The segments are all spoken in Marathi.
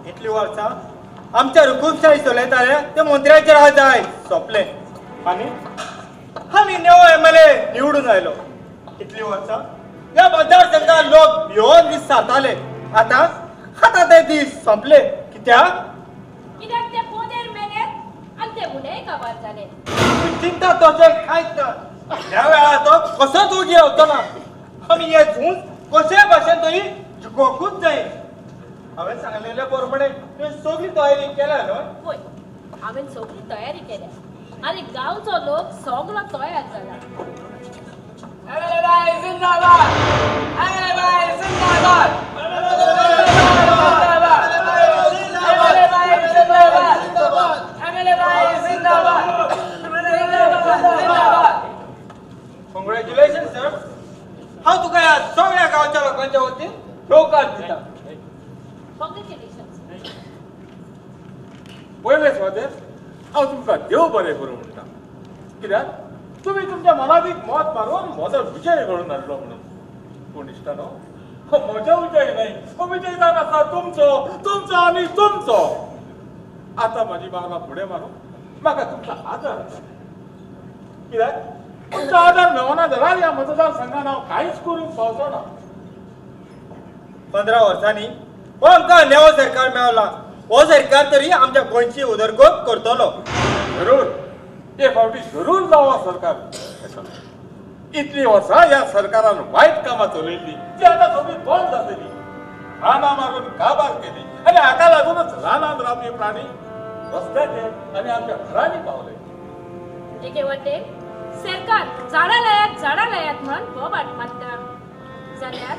इतली वर्सां आमच्या हुकूमशाही चलयताले ते मंत्र्याचे राज जाय सोंपले आनी आमी नवो MLA निवडून आयलो. इतली वर्सां या मतदारसंघात लोक भिवून दीस सारताले. आता ते दीस संपले. कित्याक ते पोदेर मेलेत आनी ते मुले काबार जाले. चिंता तशें कांयच ना. ह्या वेळार तो कसोच उगी येवचो ना. आमी हे झूज कशे भाशेन तरी जिखोवंकूच जाय. हांवें सांगलेल्या प्रमाणे तुवें सगळी तयारी केल्या न्हय? होय, हांवें सगळी तयारी केल्या आनी गांवचो लोक सगळो तयार जाला. MLA जिंदाबाद! MLA जिंदाबाद! Congratulation sir. हांव तुका ह्या सगळ्या गांवच्या लोकांच्या वतीन होकार दिता. कॉंग्रॅच्युलेशन्स. पयले स्वादेर हांव तुमकां देव बरें करूं म्हणटा. कित्याक तुमी तुमच्या मनादीक मत मारून म्हजो विजय घडोवन हाडलो म्हणून. पूण इश्टानो, हो म्हजो विजय न्हय. हो विजय जावन आसा तुमचो आनी तुमचो. आतां म्हजी बांगला फुडें मारून म्हाका तुमचो आदार जाय. कित्याक तुमचो आदार मेळना जाल्यार ह्या मतदारसंघान हांव कांयच करूंक पावचो ना. 15 वर्सांनी हो आमकां नवो सरकार मेळला. हो सरकार तरी आमच्या गोंयची उदरगत करतलो. जरूर हे फावटी जरूर जावो सरकार. इतली वर्सां ह्या सरकारान वायट कामां चलयल्ली ती आतां सगळी बंद जातली. रानां मारून काबार केली आनी हाका लागूनच रानांत रावपी प्राणी रस्त्याचेर आनी आमच्या घरांनी पावले. एके वटेन सरकार झाडां लायात म्हणून बोबाट मारता जाल्यार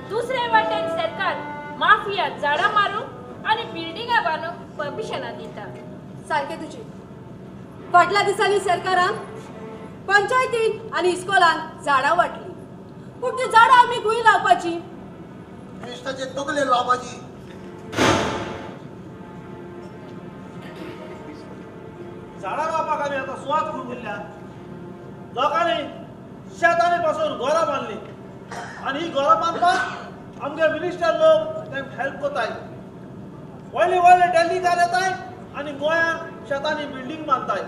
दुसरे वाटेन सरकार माफिया झाडां मारूंक आनी बिल्डिंगां बांदूंक परमिशनां दिता. सारकें तुजें. फाटल्या दिसांनी सरकारान पंचायतीन आनी इस्कॉलान झाडां वाटली. पूण ती झाडां आमी खंय लावपाची? इश्टाचे तकले लावपाची. झाडां लावपाक आमी आतां सुवात करून दिल्या. लोकांनी शेतांनी पासून घरां बांदली आनी ही घरां बांदपाक आमगे मिनिस्टर लोक तांकां हेल्प करताय. व्हडले डेल्लीकार येताय आनी गोंयांत शेतांनी बिल्डींग बांदताय.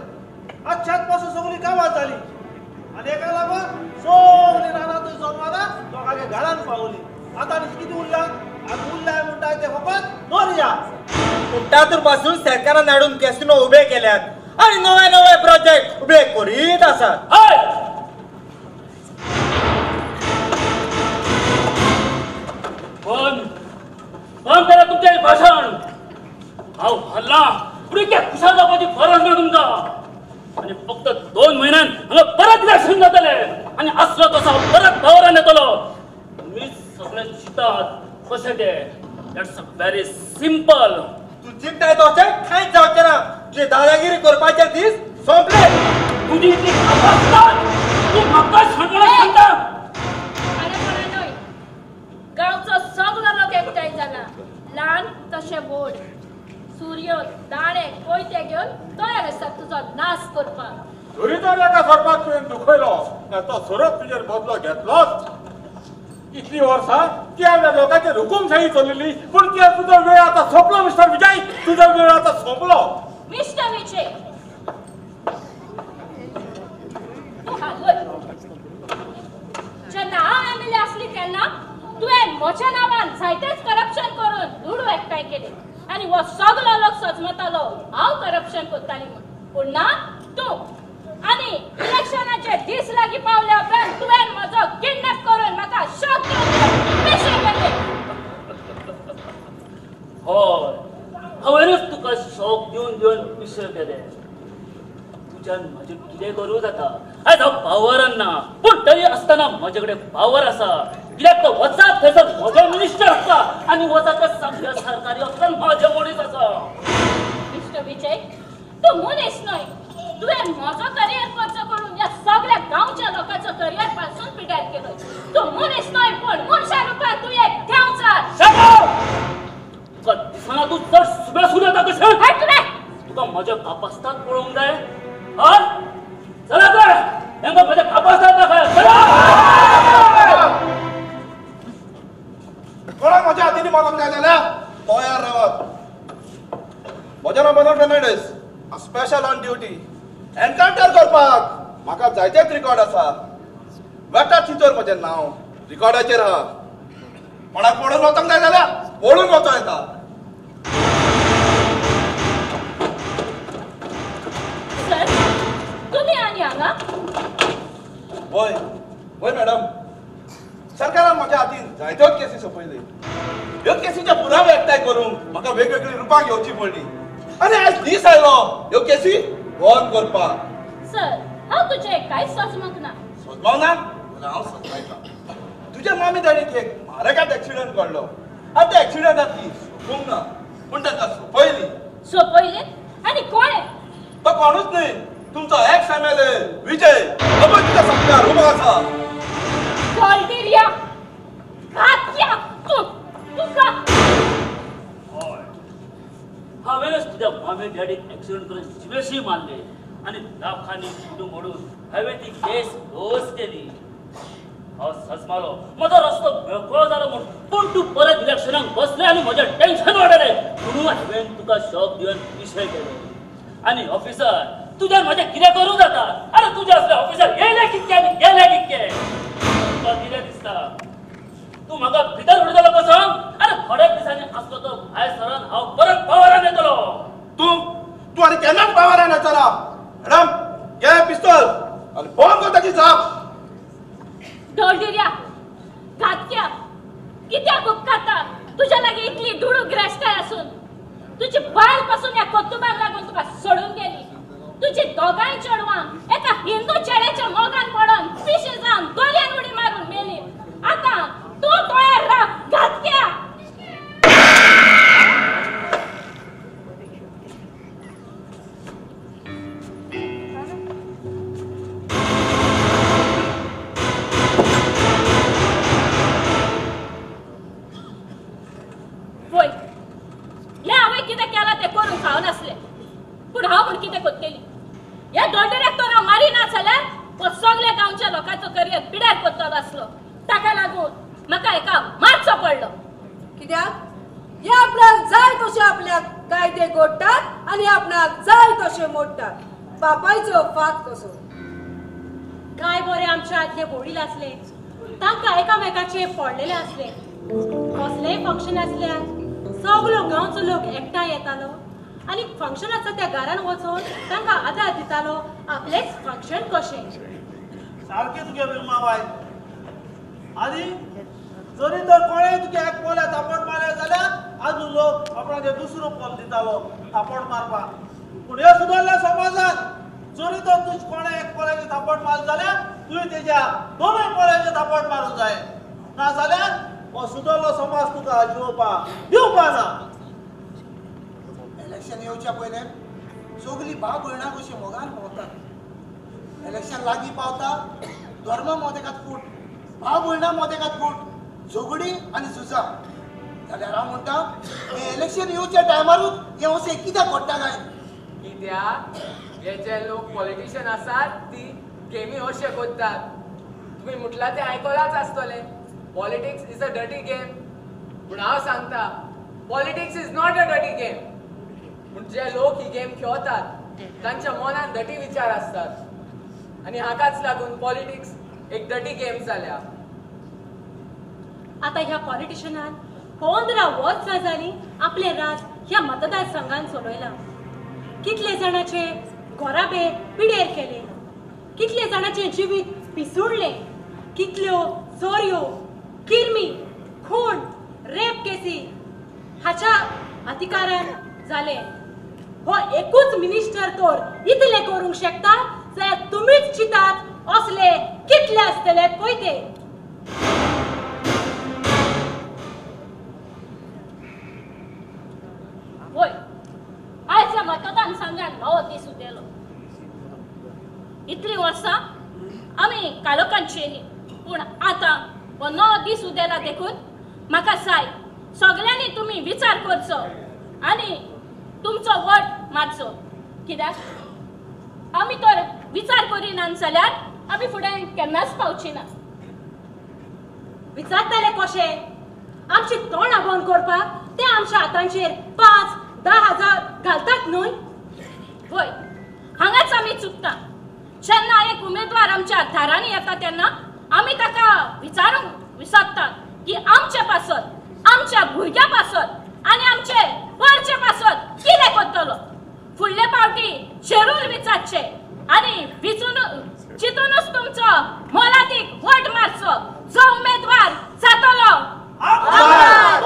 आज शेत पासून सगळी कामां जाली आनी हेका लागून सगळीं रानां थंय जमवाना लोकांगे घरांत पावली. आतां कितें उरलां? आतां उरलाय म्हणटाय ते फकत दर्या. उट्टातूर पासून सरकारान हाडून कॅसिनो उबे केल्यात आनी नवे प्रोजेक्ट उबे करीत आसात. पण केलं तुमचे भाषण. हांव हल्ला पुरेक्या खुशाल जावपाची फरज ना तुमका. आणि फक्त 2 महिन्यान हांगा परत इलेक्शन जातले आणि असलो तसो परत पावरान येतलो. तुम्ही सगळे चिंतात कशें ते. That's very simple. तू चिंताय तशें कांयच जावचें ना. तुजे दादागिरी करपाचे दीस सोंपले. तुजी इतली अवस्था तू म्हाका सांगता. गांवचो सगळो लोक एकठांय जाला. ल्हान तशें व्हड. सूर्य दाणे कोयते घेवन तयार आसा तुजो नाश करपाक. चोरीदार एका सरपाक तुवें दुखयलो तो सोरत तुजेर बदलो घेतलोच. इतली वर्सां त्या लोकांचेर हुकूमशाही चलिल्ली पूण तुजो वेळ आतां सोंपलो मिस्टर विजय. तुजो वेळ आतां सोंपलो. मिस्टर विजय जेन्ना हांव MLA आसली तेन्ना तुवें म्हज्या नांवान जायतेच करप्शन करून लुडू एकठांय केले आनी हो सगळो लोक सजमतालो हांव करप्शन करताली म्हूण. पूण ना तूं. आनी इलेक्शनाचे दीस लागीं पावल्या उपरांत तुवें म्हजो किडनॅप करून म्हाका शॉक दिवन पिशे केले. हय, हांवेनच तुका शॉक दिवन पिशे केले. तुज्यान म्हजें कितें करूं जाता. आयज हांव पावरान ना पूण तरी आसतना म्हजे कडेन पावर आसा. कित्याक तो वचात थंयसर म्हजो मिनिस्टर आसा आनी वचात ते सगळे सरकारी अफसर म्हजे मनीस आसा. मिस्टर विजय तूं मनीस न्हय. तुवें म्हजो करियर खर्च करून ह्या सगळ्या गांवच्या लोकांचो करियर पासून पिड्यार केलो. तूं मनीस न्हय पूण मनशा रुपान तूं एक देंवचार. तुका दिसना तूं चड सुबेसून येता कशें? तुका म्हज्या कापास्ताक पळोवंक जाय. हय चला तर हेंका म्हज्या कापास्ताक दाखय. कोणा म्हज्या हातींनी मागूंक जाय जाल्यार तयार रावात. म्हजें नांव Manoj Fernandes. Special on duty. Encounter करपाक म्हाका जायतेच रिकॉर्ड आसा. वेटा चिंतोर म्हजें नांव रिकॉर्डाचेर आहा. कोणाक पळोवन वचोंक जाय जाल्यार पळोवन वचो येता. सर तुम्ही आणि हांगा वय वय मॅडम, सरकारान म्हज्या हातीन जायत्योच केसी सोपयल्यो. ह्यो केसीचे पुरावे एकठांय करूंक म्हाका वेगवेगळी रुपां घेवची पडली आनी आयज दीस आयलो ह्यो केसी बंद करपाक. सर हांव तुजें कांयच सोचमक ना. सोदमाव ना जाल्यार हांव सोदमायता. तुज्या मामी दाडीक एक म्हारगात एक्सिडंट घडलो आनी त्या एक्सिडंटांत ती सोपूंक ना पूण ताका सोपयली. सोपयले आनी कोणे? तो कोणूच न्ही, तुमचो एक्स MLA विजय. तो पळय तुज्या सगळ्या रुमा आसा. कॉल्डिरिया घातया तुका हय, हांवेनच तुज्या मामे डॅडीक एक्सिडंट करून जिवेशी मारले आणि दवाखान्यात कुटुंब मोडून हांवें ती केस क्लोज केली. हांव सजमालो, म्हजो रस्तो मेकळो जालो म्हूण. पूण तूं परत इलेक्शनाक बसलें आनी म्हजें टेन्शन वाडलें म्हणून हांवें तुका शॉक दिवन विशय केलो. आनी ऑफिसर तुज्यान म्हजें कितें करूं जाता? आरे तुजे असले ऑफिसर येयले कितके आनी गेले कितके? तुका कितें दिसता तूं म्हाका भितर उडयतलो कसो? आरे थोड्याच दिसांनी आसलो तो भायर सरून हांव परत पावरान येतलो. तूं आनी केन्नाच पावरान येतलो. मॅडम घे पिस्तॉल आनी बॉम्ब कर ताची जाप. कॉल्डिरिया घातया कित्याक उपकारता? तुज्या लागीं इतली धुडूग्रस्ताय आसून तुजी बायल पासून ह्या कोतुबाक लागून तुका सोडून गेली. तुजी दोगांय चेडवां एका हिंदू चेड्याच्या मोगान पडोन पिशे जावन दर्यान उडी मारून मेली. आतां तूं गोंयार राव घातया. वय हे हांवें कितें केलां तें करूंक हांव नासलें. पूण हांव म्हूण कितें कोत्तेली? ह्या दोड्डेऱ्याक तो हांव मारिना जाल्यार हो सगळ्या गांवच्या लोकांचो करियर पिड्यार कोत्तलो आसलो. ताका लागून म्हाका हेका मारचो पडलो. कित्याक हे आपल्याक जाय तशे आपल्याक कायदे घडटात आनी आपणाक जाय तशे मोडटात. बापायचो फात कसो. काय बरे आमचे आदले वडील आसले, तांकां एकामेकाचे पडलेले आसले. कसलेंय फंक्शन आसल्यार सगळो गांवचो लोक एकठांय येतालो आनी फंक्शन आसा त्या घरान वचून तांकां आदार दितालो. आपलेच फंक्शन कशें. सारकें तुगे विमाबाई. आनी जरी तर कोणें तुगे एक पोल्या थापट मारले जाल्यार आजून लोक आपणाचे दुसरो पोल दितालो थापट मारपाक. पूण ह्या सुदारल्या समाजात जरी तर तुज कोणें एक पोल्याचे थापट मारले जाल्यार तुवें तेज्या दोनूय पोल्यांचे थापट मारूंक जाय. ना जाल्यार हो सुदारलो समाज तुका जिवोवपाक दिवपा ना. इलेक्शन येवच्या पयले सगळीं भाव भयणां कशी मोगान भोंवतात. इलेक्शन लागीं पावता धर्म मोदेकात फूट, भाव भयणां मोदेकात फूट, झगडी आनी झुजां. जाल्यार हांव म्हणटा हे इलेक्शन येवच्या टायमारूच हे अशें कित्याक घडटा काय? कित्याक हे जे लोक पॉलिटिशियन आसात ती गेमी अशे कोत्तात. तुम्ही म्हटलां ते आयकलांच आसतलें. Politics is a dirty game. पूण हांव सांगता politics is not a dirty game. पूण जे लोक ही गेम खेळतात तांच्या मनान डर्टी विचार आसतात आनी हाकाच लागून पॉलिटिक्स एक डर्टी गेम जाल्या. आता ह्या पॉलिटिशियनान 15 वर्सां जालीं आपले राज ह्या मतदारसंघान चलयलां. कितले जाणांचे घोराबे पिडेर केले, कितले जाणांचे जिवीत पिसुडले, कितल्यो चोरयो, किरमी, खून, रेप केसी हाच्या अधिकारान जाले. हो एकूच मिनिस्टर तर इतले करूंक शकता जाल्यार तुमीच चितात असले कितले आसतले पळय ते. वय आयच्या मतदान संघान नवो दीस उदेलो. इतली वर्सां आमी कालोखांत शेली पूण आतां हो नवो दीस उदेला देखून म्हाका जाय सगळ्यांनी तुमी विचार करचो आनी तुमचो वोट मारचो. कित्याक आमी तर विचार करिना जाल्यार आमी फुडें केन्नाच पावची ना. विचारतले कशे? आमची तोंडां बंद करपाक ते आमच्या हातांचेर 5, 10,000 घालतात न्हय. होय, हांगाच आम्ही चुकता. जेन्ना एक उमेदवार आमच्या दारांनी येता तेन्ना आम्ही ताका विचारूंक विसरतात की आमचे पासत, आमच्या भुरग्या पासत आणि आमचे परचे पासत कितें करतलो. फुडले फावटी जरूर विचारचे आणि चिंतूनच तुमचो मोलादीक वोट मारचो. जो उमेदवार जातलो आमदार